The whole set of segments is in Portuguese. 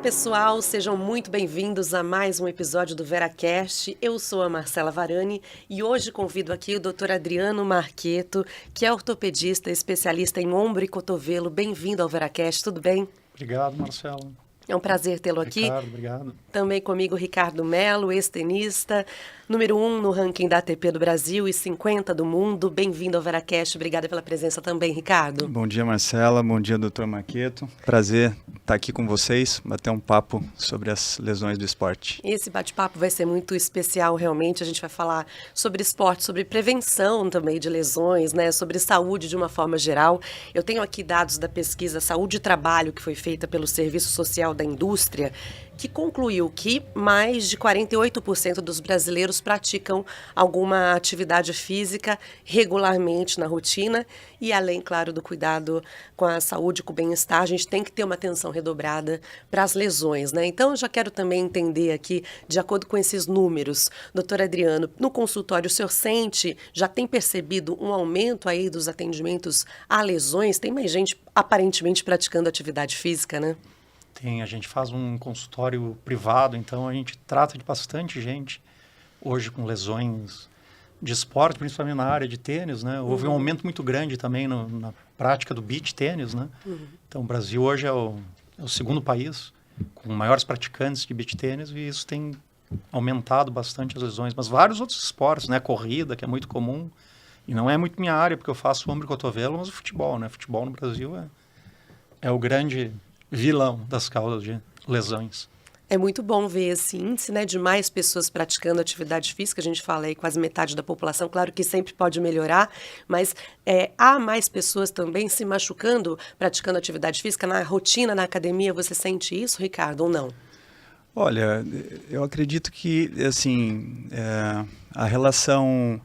Pessoal, sejam muito bem-vindos a mais um episódio do VeraCast. Eu sou a Marcela Varani e hoje convido aqui o Dr. Adriano Marqueto, que é ortopedista, especialista em ombro e cotovelo. Bem-vindo ao VeraCast, tudo bem? Obrigado, Marcela. É um prazer tê-lo aqui. Ricardo, obrigado. Também comigo Ricardo Melo, ex-tenista, número 1 no ranking da ATP do Brasil e 50 do mundo. Bem-vindo ao VeraCast, obrigada pela presença também, Ricardo. Bom dia, Marcela, bom dia, Dr. Marqueto. Prazer estar aqui com vocês, bater um papo sobre as lesões do esporte. Esse bate-papo vai ser muito especial, realmente. A gente vai falar sobre esporte, sobre prevenção também de lesões, né? Sobre saúde de uma forma geral. Eu tenho aqui dados da pesquisa Saúde e Trabalho, que foi feita pelo Serviço Social da Indústria, que concluiu que mais de 48% dos brasileiros praticam alguma atividade física regularmente na rotina e além, claro, do cuidado com a saúde, com o bem-estar, a gente tem que ter uma atenção redobrada para as lesões, né? Então, eu já quero também entender aqui, de acordo com esses números, doutor Adriano, no consultório, o senhor já tem percebido um aumento aí dos atendimentos a lesões? Tem mais gente aparentemente praticando atividade física, né? A gente faz um consultório privado, então a gente trata de bastante gente hoje com lesões de esporte, principalmente na área de tênis, né? Houve um aumento muito grande também na prática do beach tênis, né? Então o Brasil hoje é o segundo país com maiores praticantes de beach tênis e isso tem aumentado bastante as lesões, mas vários outros esportes, né? Corrida, que é muito comum, e não é muito minha área, porque eu faço ombro e cotovelo, mas o futebol, né? Futebol no Brasil é o grande vilão das causas de lesões. É muito bom ver esse índice, né, de mais pessoas praticando atividade física. A gente fala aí quase metade da população, claro que sempre pode melhorar, mas há mais pessoas também se machucando praticando atividade física na rotina, na academia. Você sente isso, Ricardo, ou não? Olha, eu acredito que, assim, a relação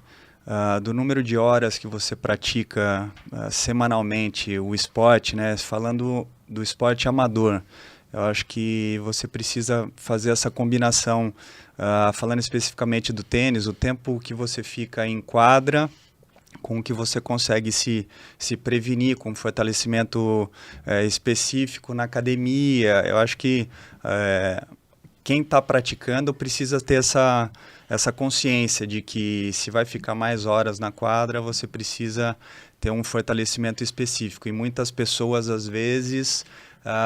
do número de horas que você pratica semanalmente o esporte, né, falando do esporte amador, eu acho que você precisa fazer essa combinação, falando especificamente do tênis, o tempo que você fica em quadra, com o que você consegue se prevenir, com fortalecimento específico na academia. Eu acho que quem está praticando precisa ter essa consciência de que se vai ficar mais horas na quadra, você precisa ter um fortalecimento específico. E muitas pessoas, às vezes,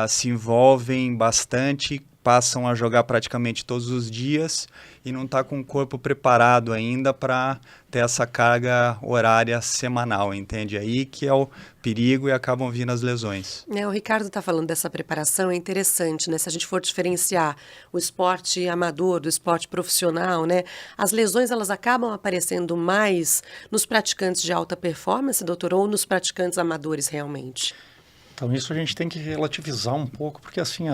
se envolvem bastante, passam a jogar praticamente todos os dias e não está com o corpo preparado ainda para ter essa carga horária semanal, entende? Aí que é o perigo e acabam vindo as lesões. O Ricardo está falando dessa preparação, é interessante, né? Se a gente for diferenciar o esporte amador do esporte profissional, né? As lesões, elas acabam aparecendo mais nos praticantes de alta performance, doutor, ou nos praticantes amadores realmente? Então isso a gente tem que relativizar um pouco, porque assim,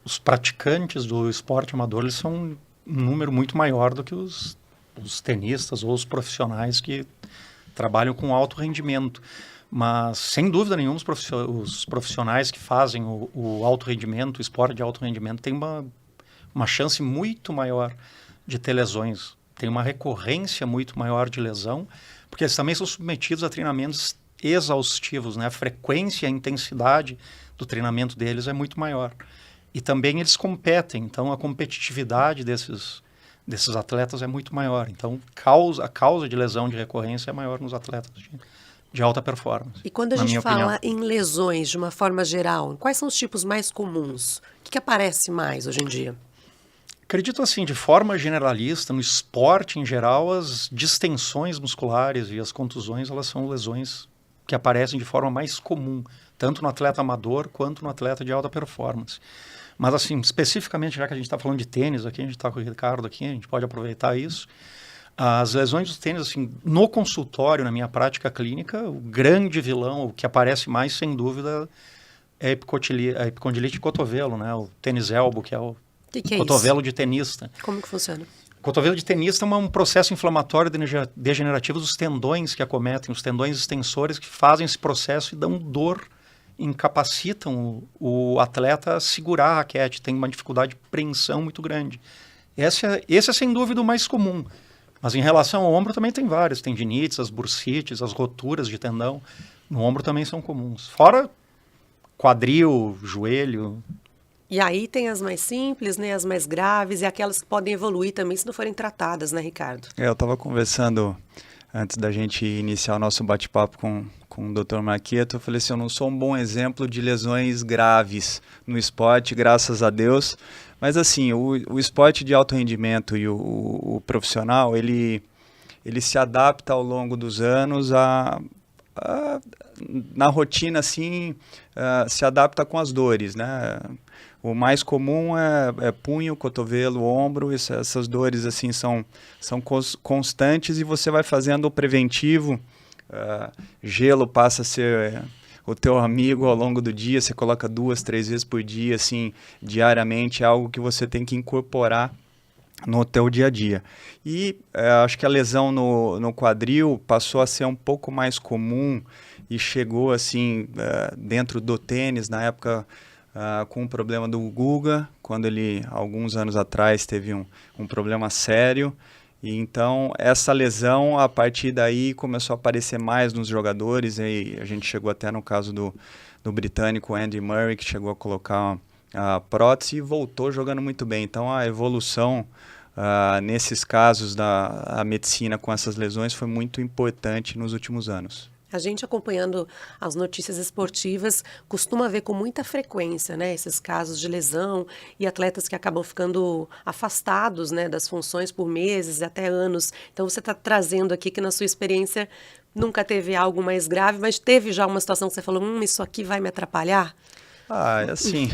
os praticantes do esporte amador, eles são um número muito maior do que os tenistas ou os profissionais que trabalham com alto rendimento. Mas, sem dúvida nenhuma, os profissionais que fazem o alto rendimento, o esporte de alto rendimento, têm uma chance muito maior de ter lesões. Tem uma recorrência muito maior de lesão, porque eles também são submetidos a treinamentos exaustivos, né? A frequência e a intensidade do treinamento deles é muito maior. E também eles competem, então a competitividade desses atletas é muito maior. Então a causa de lesão de recorrência é maior nos atletas de alta performance. E quando a gente fala em lesões de uma forma geral, quais são os tipos mais comuns? O que aparece mais hoje em dia? Acredito assim, de forma generalista, no esporte em geral, as distensões musculares e as contusões, elas são lesões que aparecem de forma mais comum, tanto no atleta amador quanto no atleta de alta performance. Mas assim, especificamente, já que a gente está falando de tênis aqui, a gente está com o Ricardo aqui, a gente pode aproveitar isso. As lesões do tênis, assim, no consultório, na minha prática clínica, o grande vilão, o que aparece mais, sem dúvida, é a epicondilite de cotovelo, né? O tênis elbow, que é o que é cotovelo isso? De tenista. Como que funciona? O cotovelo de tenista é um processo inflamatório degenerativo dos tendões que acometem, os tendões extensores que fazem esse processo e dão dor, incapacitam o atleta a segurar a raquete, tem uma dificuldade de preensão muito grande. Esse é sem dúvida o mais comum. Mas em relação ao ombro também tem vários, tendinites, as bursites, as roturas de tendão. No ombro também são comuns. Fora quadril, joelho, E aí tem as mais simples, né, as mais graves e aquelas que podem evoluir também se não forem tratadas, né, Ricardo? Eu estava conversando antes da gente iniciar o nosso bate-papo com o Dr. Marqueto. Eu falei assim, eu não sou um bom exemplo de lesões graves no esporte, graças a Deus. Mas assim, o esporte de alto rendimento e o profissional, ele se adapta ao longo dos anos na rotina, assim, se adapta com as dores, né? O mais comum é punho, cotovelo, ombro. Essas dores assim são constantes e você vai fazendo o preventivo. Gelo passa a ser o teu amigo ao longo do dia. Você coloca 2, 3 vezes por dia, assim, diariamente. É algo que você tem que incorporar no teu dia a dia. E acho que a lesão no quadril passou a ser um pouco mais comum e chegou assim dentro do tênis, na época com o problema do Guga, quando ele, alguns anos atrás, teve um problema sério. E então, essa lesão, a partir daí, começou a aparecer mais nos jogadores. E a gente chegou até no caso do britânico Andy Murray, que chegou a colocar a prótese e voltou jogando muito bem. Então, a evolução nesses casos da medicina com essas lesões foi muito importante nos últimos anos. A gente acompanhando as notícias esportivas costuma ver com muita frequência, né, esses casos de lesão e atletas que acabam ficando afastados, né, das funções por meses, até anos. Então você está trazendo aqui que na sua experiência nunca teve algo mais grave, mas teve já uma situação que você falou, isso aqui vai me atrapalhar? Assim,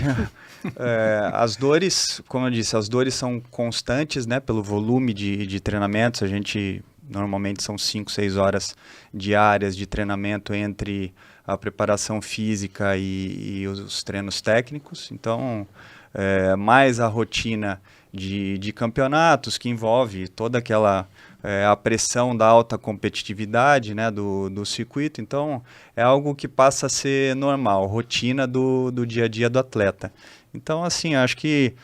as dores, como eu disse, as dores são constantes, né, pelo volume de treinamentos. A gente normalmente são 5, 6 horas diárias de treinamento entre a preparação física e os treinos técnicos. Então, mais a rotina de campeonatos que envolve toda aquela a pressão da alta competitividade, né, do circuito. Então, é algo que passa a ser normal, rotina do dia a dia do atleta. Então, assim, acho que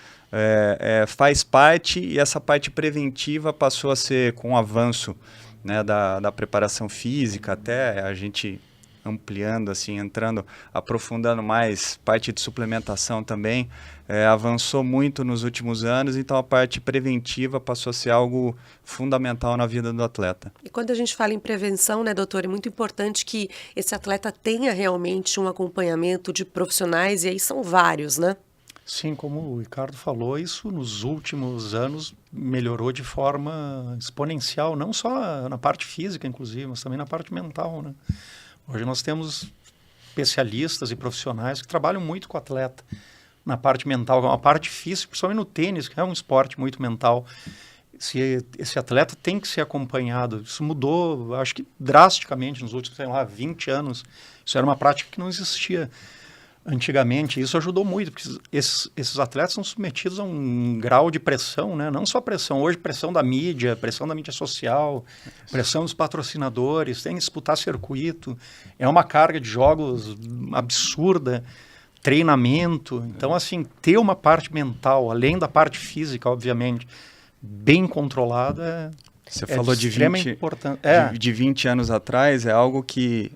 faz parte, e essa parte preventiva passou a ser, com o avanço, né, da preparação física, até a gente ampliando, assim, entrando, aprofundando mais, parte de suplementação também, avançou muito nos últimos anos. Então a parte preventiva passou a ser algo fundamental na vida do atleta. E quando a gente fala em prevenção, né, doutor, é muito importante que esse atleta tenha realmente um acompanhamento de profissionais, e aí são vários, né? Sim, como o Ricardo falou, isso nos últimos anos melhorou de forma exponencial, não só na parte física, inclusive, mas também na parte mental, né? Hoje nós temos especialistas e profissionais que trabalham muito com o atleta na parte mental, que é uma parte difícil, principalmente no tênis, que é um esporte muito mental. Esse atleta tem que ser acompanhado. Isso mudou, acho que drasticamente nos últimos, 20 anos. Isso era uma prática que não existia antigamente. Isso ajudou muito, porque esses atletas são submetidos a um grau de pressão, né? Não só pressão, hoje pressão da mídia social, pressão dos patrocinadores, tem que disputar circuito, é uma carga de jogos absurda, treinamento. Então, assim, ter uma parte mental, além da parte física, obviamente, bem controlada, você falou de 20 anos atrás, é algo que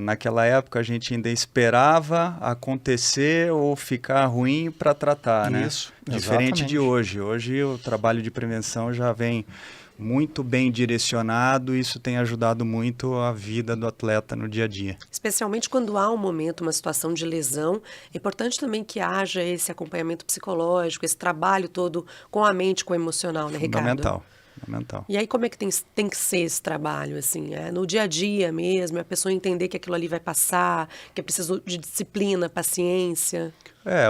naquela época a gente ainda esperava acontecer ou ficar ruim para tratar, né? Isso, diferente exatamente. de hoje. Hoje o trabalho de prevenção já vem muito bem direcionado, e isso tem ajudado muito a vida do atleta no dia a dia. Especialmente quando há um momento, uma situação de lesão, é importante também que haja esse acompanhamento psicológico, esse trabalho todo com a mente, com o emocional, né, Ricardo? Fundamental. E aí como é que tem que ser esse trabalho, assim, no dia a dia mesmo, a pessoa entender que aquilo ali vai passar, que é preciso de disciplina, paciência?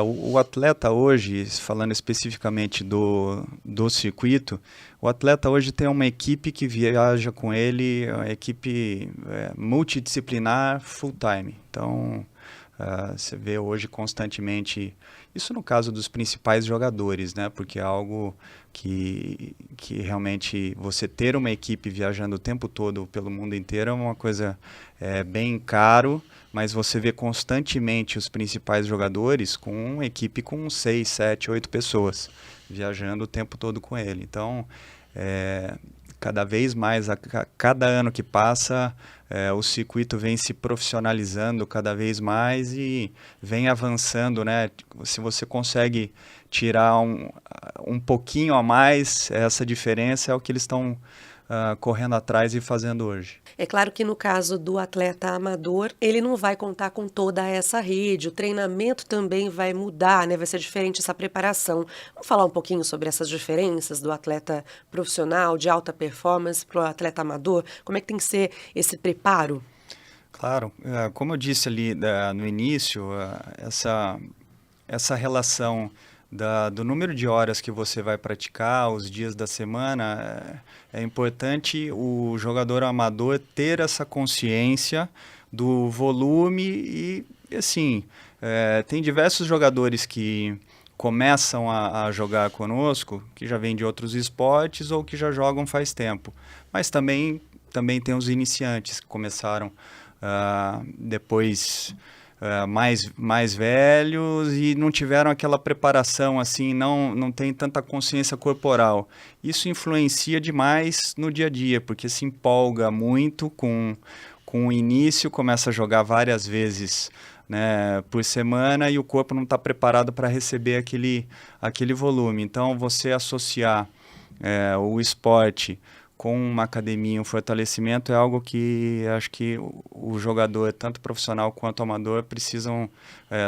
O atleta hoje, falando especificamente do circuito, o atleta hoje tem uma equipe que viaja com ele, uma equipe multidisciplinar full time. Então, você vê hoje constantemente, isso no caso dos principais jogadores, né? Porque é algo que realmente você ter uma equipe viajando o tempo todo pelo mundo inteiro é uma coisa bem caro, mas você vê constantemente os principais jogadores com uma equipe com 6, 7, 8 pessoas viajando o tempo todo com ele. Então, cada vez mais, a cada ano que passa, o circuito vem se profissionalizando cada vez mais e vem avançando, né? Se você consegue tirar um pouquinho a mais, essa diferença é o que eles estão correndo atrás e fazendo hoje. É claro que no caso do atleta amador, ele não vai contar com toda essa rede, o treinamento também vai mudar, né? Vai ser diferente essa preparação. Vamos falar um pouquinho sobre essas diferenças do atleta profissional, de alta performance, para o atleta amador? Como é que tem que ser esse preparo? Claro, como eu disse ali no início, essa relação do número de horas que você vai praticar, os dias da semana, é importante o jogador amador ter essa consciência do volume e assim, tem diversos jogadores que começam a jogar conosco, que já vêm de outros esportes ou que já jogam faz tempo, mas também tem os iniciantes que começaram depois mais velhos e não tiveram aquela preparação assim, não tem tanta consciência corporal. Isso influencia demais no dia a dia, porque se empolga muito com o início, começa a jogar várias vezes, né, por semana e o corpo não está preparado para receber aquele volume. Então, você associar o esporte com uma academia, um fortalecimento, é algo que acho que o jogador, tanto profissional quanto amador,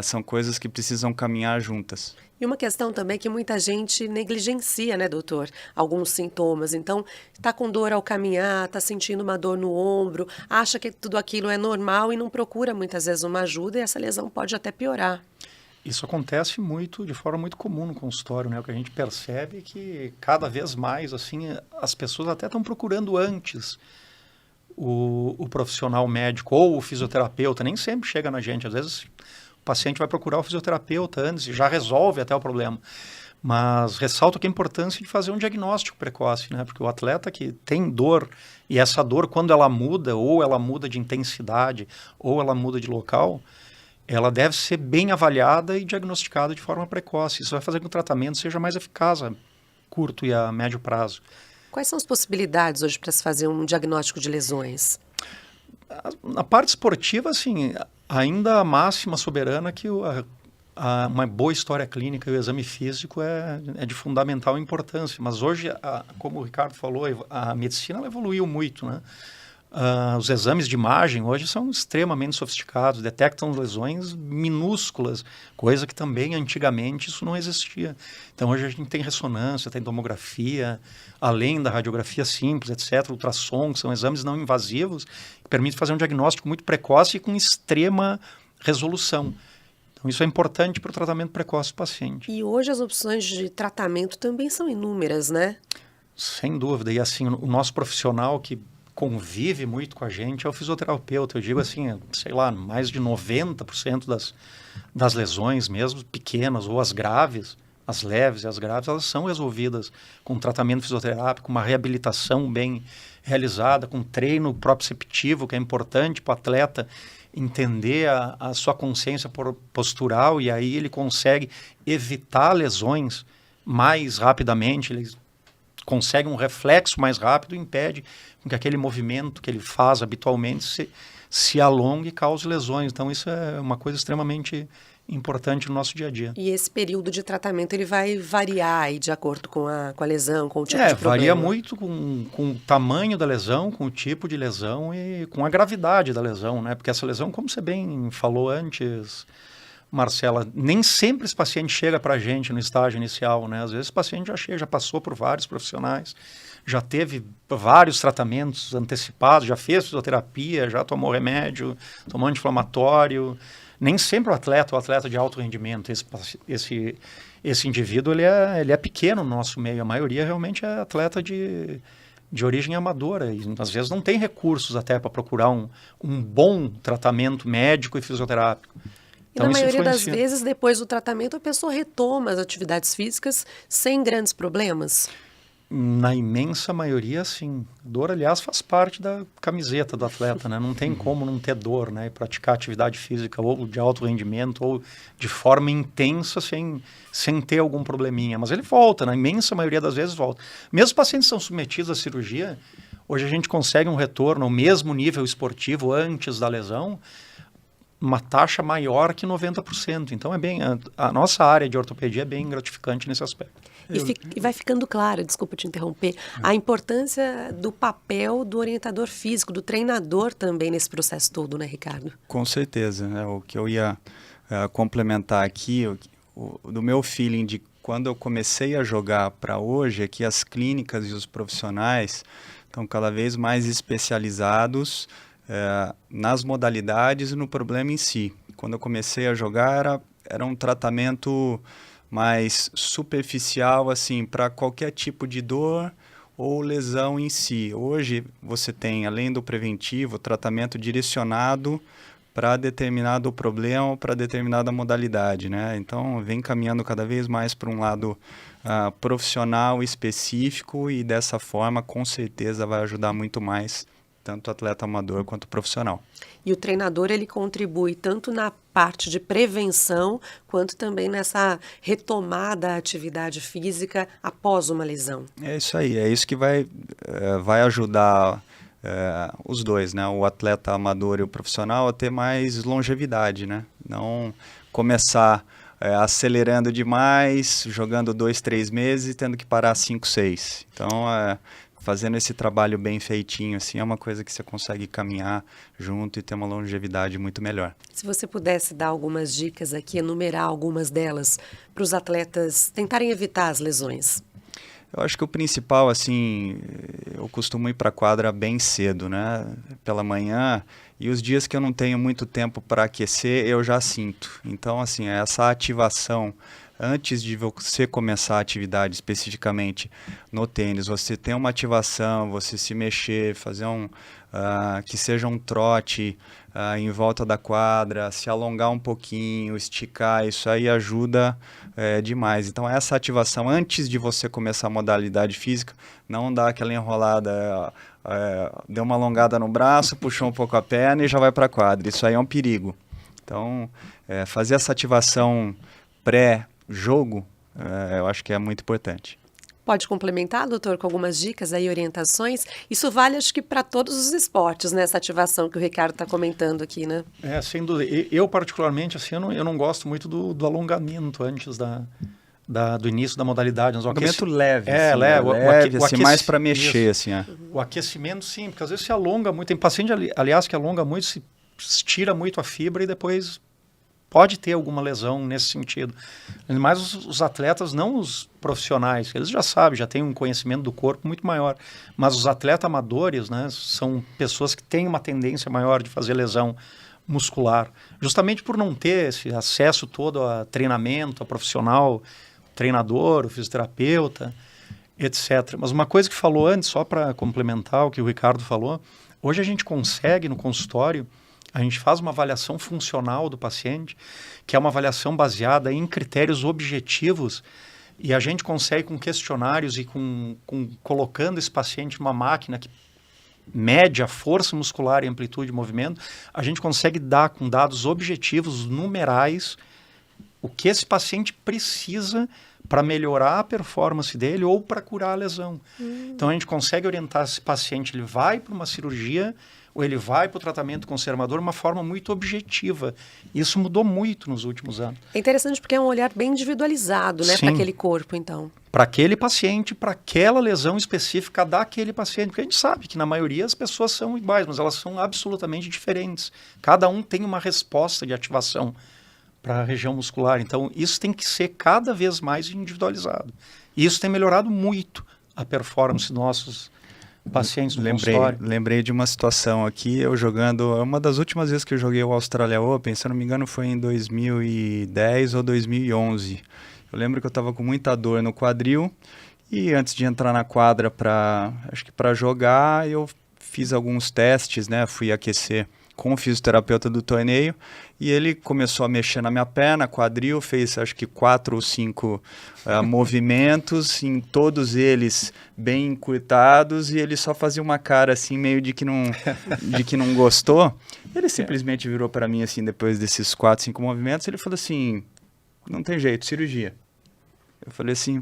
são coisas que precisam caminhar juntas. E uma questão também que muita gente negligencia, né, doutor? Alguns sintomas. Então, está com dor ao caminhar, está sentindo uma dor no ombro, acha que tudo aquilo é normal e não procura muitas vezes uma ajuda e essa lesão pode até piorar. Isso acontece de forma muito comum no consultório, né? O que a gente percebe é que cada vez mais, assim, as pessoas até estão procurando antes o profissional médico ou o fisioterapeuta, nem sempre chega na gente, às vezes o paciente vai procurar o fisioterapeuta antes e já resolve até o problema. Mas ressalto aqui a importância de fazer um diagnóstico precoce, né? Porque o atleta que tem dor, e essa dor, quando ela muda, ou ela muda de intensidade, ou ela muda de local, ela deve ser bem avaliada e diagnosticada de forma precoce. Isso vai fazer com que o tratamento seja mais eficaz a curto e a médio prazo. Quais são as possibilidades hoje para se fazer um diagnóstico de lesões? Na parte esportiva, assim, ainda a máxima soberana que uma boa história clínica e o exame físico é de fundamental importância. Mas hoje, como o Ricardo falou, a medicina ela evoluiu muito, né? Os exames de imagem hoje são extremamente sofisticados, detectam lesões minúsculas, coisa que também antigamente isso não existia. Então hoje a gente tem ressonância, tem tomografia, além da radiografia simples, etc., ultrassom, que são exames não invasivos, que permitem fazer um diagnóstico muito precoce e com extrema resolução. Então isso é importante para o tratamento precoce do paciente. E hoje as opções de tratamento também são inúmeras, né? Sem dúvida. E assim, o nosso profissional que convive muito com a gente é o fisioterapeuta. Eu digo assim, sei lá, mais de 90% das lesões mesmo, pequenas ou as graves, as leves e as graves, elas são resolvidas com tratamento fisioterápico, uma reabilitação bem realizada, com treino proprioceptivo, que é importante para o atleta entender a sua consciência postural, e aí ele consegue evitar lesões mais rapidamente, ele consegue um reflexo mais rápido e impede que aquele movimento que ele faz habitualmente se alongue e cause lesões. Então isso é uma coisa extremamente importante no nosso dia a dia. E esse período de tratamento ele vai variar aí de acordo com a lesão, com o tipo de problema? Varia muito com o tamanho da lesão, com o tipo de lesão e com a gravidade da lesão, né? Porque essa lesão, como você bem falou antes, Marcela, nem sempre esse paciente chega para a gente no estágio inicial, né? Às vezes esse paciente já passou por vários profissionais, já teve vários tratamentos antecipados, já fez fisioterapia, já tomou remédio, tomou anti-inflamatório. Nem sempre o atleta de alto rendimento, esse indivíduo, ele é pequeno no nosso meio. A maioria realmente é atleta de origem amadora e às vezes não tem recursos até para procurar um bom tratamento médico e fisioterápico. Então, na maioria das vezes, depois do tratamento, a pessoa retoma as atividades físicas sem grandes problemas? Na imensa maioria, sim. Dor, aliás, faz parte da camiseta do atleta, né? Não tem como não ter dor, né? E praticar atividade física ou de alto rendimento ou de forma intensa sem ter algum probleminha. Mas ele volta, na imensa maioria das vezes volta. Mesmo os pacientes que são submetidos à cirurgia, hoje a gente consegue um retorno ao mesmo nível esportivo antes da lesão, uma taxa maior que 90%. Então, a nossa área de ortopedia é bem gratificante nesse aspecto. E vai ficando claro, desculpa te interromper, a importância do papel do orientador físico, do treinador também nesse processo todo, né, Ricardo? Com certeza, né? O que eu ia complementar aqui, do meu feeling de quando eu comecei a jogar para hoje, é que as clínicas e os profissionais estão cada vez mais especializados nas modalidades e no problema em si. Quando eu comecei a jogar, era um tratamento mais superficial, assim, para qualquer tipo de dor ou lesão em si. Hoje você tem, além do preventivo, tratamento direcionado para determinado problema ou para determinada modalidade, né? Então vem caminhando cada vez mais para um lado profissional específico, e dessa forma com certeza vai ajudar muito mais tanto o atleta amador quanto o profissional. E o treinador, ele contribui tanto na parte de prevenção, quanto também nessa retomada da atividade física após uma lesão. É isso aí, é isso que vai ajudar os dois, né? O atleta amador e o profissional a ter mais longevidade, né? Não começar acelerando demais, jogando 2, 3 meses e tendo que parar 5, 6. Então, fazendo esse trabalho bem feitinho, assim, é uma coisa que você consegue caminhar junto e ter uma longevidade muito melhor. Se você pudesse dar algumas dicas aqui, enumerar algumas delas, para os atletas tentarem evitar as lesões. Eu acho que o principal, assim, eu costumo ir para a quadra bem cedo, né? Pela manhã, e os dias que eu não tenho muito tempo para aquecer, eu já sinto. Então, assim, essa ativação antes de você começar a atividade especificamente no tênis, você tem uma ativação, você se mexer, fazer que seja um trote em volta da quadra, se alongar um pouquinho, esticar, isso aí ajuda demais. Então essa ativação antes de você começar a modalidade física, não dá aquela enrolada, deu uma alongada no braço, puxou um pouco a perna e já vai para a quadra, isso aí é um perigo. Então fazer essa ativação pré-jogo, eu acho que é muito importante. Pode complementar, doutor, com algumas dicas aí, orientações? Isso vale, acho que, para todos os esportes, né? Essa ativação que o Ricardo está comentando aqui, né? Sem dúvida. Eu, particularmente, assim, eu não gosto muito do alongamento antes do início da modalidade. Um alongamento leve. Leve, assim, mais para mexer, assim. O aquecimento, sim, porque às vezes se alonga muito. Tem paciente, aliás, que alonga muito, se estira muito a fibra e depois pode ter alguma lesão nesse sentido. Mas os atletas, não os profissionais, eles já sabem, já têm um conhecimento do corpo muito maior. Mas os atletas amadores, né, são pessoas que têm uma tendência maior de fazer lesão muscular, justamente por não ter esse acesso todo a treinamento, a profissional, treinador, o fisioterapeuta, etc. Mas uma coisa que falou antes, só para complementar o que o Ricardo falou, hoje a gente consegue no consultório, a gente faz uma avaliação funcional do paciente, que é uma avaliação baseada em critérios objetivos, e a gente consegue com questionários e colocando esse paciente numa máquina que mede a força muscular e amplitude de movimento, a gente consegue dar com dados objetivos, numerais, o que esse paciente precisa para melhorar a performance dele ou para curar a lesão. Então a gente consegue orientar esse paciente, ele vai para uma cirurgia ou ele vai para o tratamento conservador de uma forma muito objetiva. Isso mudou muito nos últimos anos. É interessante porque é um olhar bem individualizado, né, para aquele corpo, então. Para aquele paciente, para aquela lesão específica daquele paciente. Porque a gente sabe que na maioria as pessoas são iguais, mas elas são absolutamente diferentes. Cada um tem uma resposta de ativação para a região muscular. Então, isso tem que ser cada vez mais individualizado. E isso tem melhorado muito a performance dos nossos pacientes do consultório. Lembrei de uma situação aqui, eu jogando, uma das últimas vezes que eu joguei o Australia Open, se eu não me engano foi em 2010 ou 2011. Eu lembro que eu estava com muita dor no quadril e antes de entrar na quadra para jogar, eu fiz alguns testes, né? Fui aquecer com o fisioterapeuta do torneio, e ele começou a mexer na minha perna, quadril, fez acho que 4 ou 5 movimentos, em todos eles bem encurtados, e ele só fazia uma cara assim, meio de que não gostou. Ele simplesmente virou para mim assim, depois desses 4, 5 movimentos, ele falou assim, não tem jeito, cirurgia. Eu falei assim,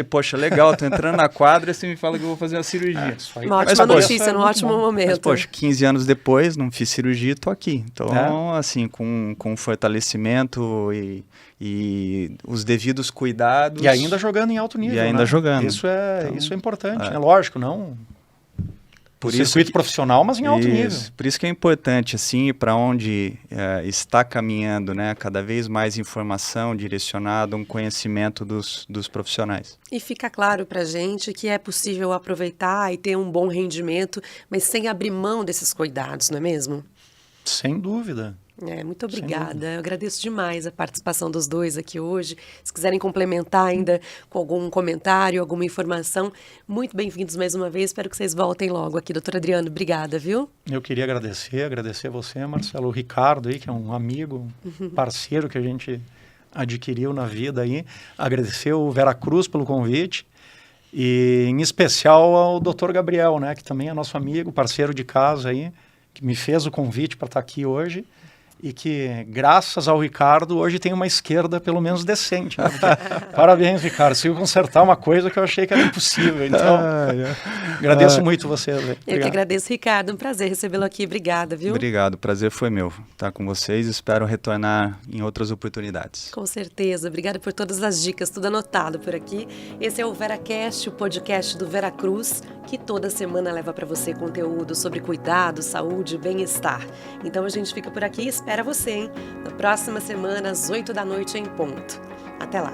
poxa, legal, tô entrando na quadra e você me fala que eu vou fazer uma cirurgia. Uma ótima notícia, num ótimo momento. Mas, poxa, 15 anos depois, não fiz cirurgia e tô aqui. Então, assim, com fortalecimento e os devidos cuidados. E ainda jogando em alto nível, E ainda jogando. Isso é importante, né? Lógico, não... Por isso, circuito profissional, mas em alto nível. Por isso que é importante, assim, para onde está caminhando, né? Cada vez mais informação direcionada, um conhecimento dos profissionais. E fica claro para a gente que é possível aproveitar e ter um bom rendimento, mas sem abrir mão desses cuidados, não é mesmo? Sem dúvida. Muito obrigada. Eu agradeço demais a participação dos dois aqui hoje. Se quiserem complementar ainda com algum comentário, alguma informação, muito bem-vindos mais uma vez. Espero que vocês voltem logo aqui. Doutor Adriano, obrigada, viu? Eu queria agradecer a você, Marcelo, o Ricardo aí, que é um amigo, parceiro que a gente adquiriu na vida aí. Agradecer o Veracruz pelo convite e, em especial, ao doutor Gabriel, né, que também é nosso amigo, parceiro de casa aí, que me fez o convite para estar aqui hoje. E que, graças ao Ricardo, hoje tem uma esquerda pelo menos decente. Né? Parabéns, Ricardo. Você consertar uma coisa que eu achei que era impossível. Então, agradeço muito você. Eu que agradeço, Ricardo. Um prazer recebê-lo aqui. Obrigada, viu? Obrigado. O prazer foi meu estar com vocês. Espero retornar em outras oportunidades. Com certeza. Obrigada por todas as dicas. Tudo anotado por aqui. Esse é o VeraCast, o podcast do Veracruz, que toda semana leva para você conteúdo sobre cuidado, saúde e bem-estar. Então, a gente fica por aqui e espera você, hein? Na próxima semana, às 8 da noite em ponto. Até lá!